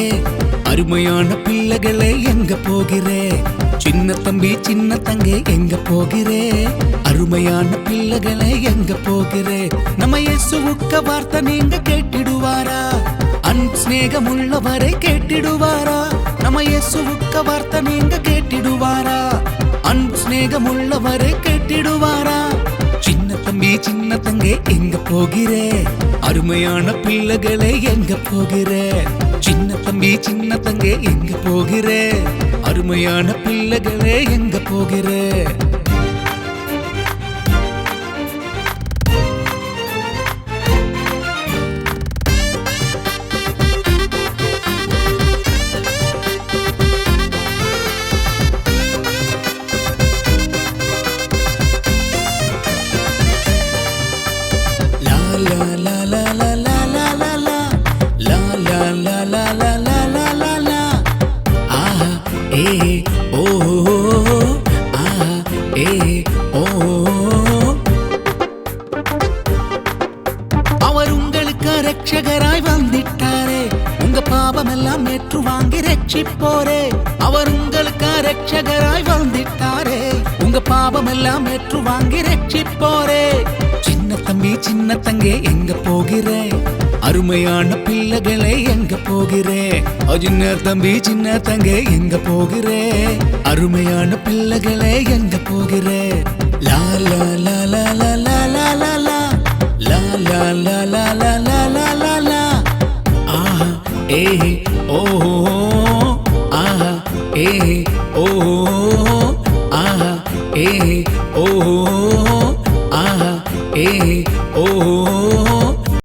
போகிறே அருமையான பிள்ளைகளே எங்க போகிறே சின்ன தம்பி சின்ன தங்கை எங்க போகிறே அருமையான பிள்ளைகளே எங்க போகிறே நம்ம இயேசுவுக்க வார்த்தை நீங்க கேட்டிடுவாரா அன்ஸ்நேகம் உள்ளவரை கேட்டிடுவாரா நம்ம இயேசுவுக்க வார்த்தை நீங்க கேட்டிடுவாரா அன்ஸ்நேகம் உள்ளவரை கேட்டிடுவாரா சின்ன தம்பி சின்ன தங்கை எங்க போகிறே அருமையான பிள்ளைகளே எங்க போகிறே சின்ன தம்பி சின்ன தங்கை எங்க போகிறே அருமையான பிள்ளைகளே எங்க போகிறே அவர் உங்களுக்கு ரட்சகராய் வந்திட்டாரே உங்க பாவம் எல்லாம் நேற்று வாங்கி ரட்சிப்போரே அவர் உங்களுக்கு ரட்சகராய் வந்திட்டாரே உங்க பாவம் எல்லாம் நேற்று வாங்கி ரட்சிப்போரே சின்ன தம்பி சின்ன தங்கை எங்க போகிறே அருமையான பிள்ளைகளே எங்க போகிறே சின்ன தம்பி சின்ன தங்கை எங்க போகிறே அருமையான பிள்ளைகளே எங்க போகிறே லா லா லா லா லா லா லா லா லா லா லா லா லா லா லா லா லா லா ஆஹா ஏ ஓ ஆஹா ஏ ஓ ஆஹா ஏ